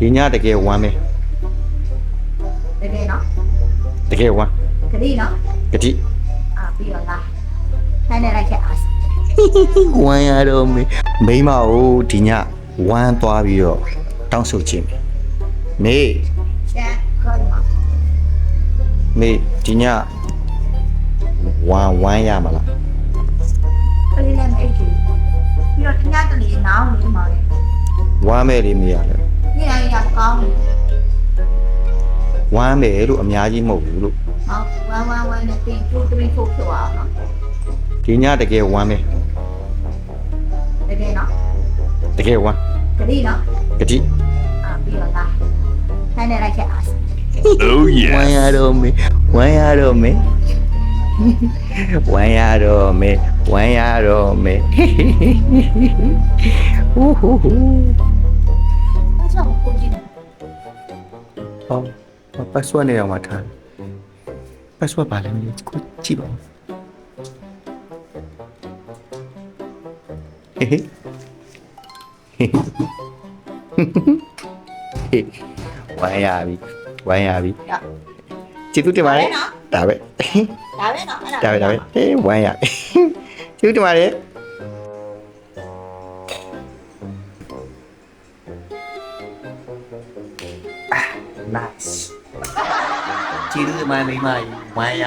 ဒီညတကယ်ဝမ်းမယ် တကယ်နော် တကယ်ဝမ်း ကလေးနော် ကတိ ပြီးတော့လားထိုင်းနေလိုက်ခဲ့အား ဝမ်းရတော့မေမိမကိုဒီညဝမ်းသွားပြီးတော့တောင်းဆိုခြင်းမေ ရှက်ခေါ်မှာ မေဒီညဝမ်းရမလား ကလေးလည်းမအိတ်ဘူးပြီးတော့တ냐တလေးနားနေမှာလေ ဝမ်းမယ်လေးမေရလဲ ညရရကောင်းတယ် ဝမ်းမယ်လို့အများကြီးမဟုတ်ဘူးလို့ ဟော111နဲ့3 2 3 4ဖြစ်သွားအောင်နော် ဒီညတကယ်ဝမ်းမယ် တကယ်နော် တကယ်ဝမ်း ကလေးနော် ကတိ ပြီးတော့လားထိုင်းနေလိုက်ခဲ့အား Oh ဝမ်း yes. ရတော့မေဝမ်းရတော့မေဝမ်းရတော့မေဝမ်းရတော့မေဟူးဟူးဟူး အဲ့ဆိုကိုကြည့် ဟောပတ်စဝတ်နေတော့မှထားပတ်စဝတ်ပါလဲကိုကြည့်ပါဦးဟေးဝမ်းရပြီဝမ်းရပြီကျေးဇူးတင်ပါတယ်ဒါပဲ ဒါပဲနော်အဲ့ ဒါပဲဟေးဝမ်းရပြီကျေးဇူးတင်ပါတယ် nice ကျေးဇူးတင်ပါတယ်မိမကြီးဝမ်းရ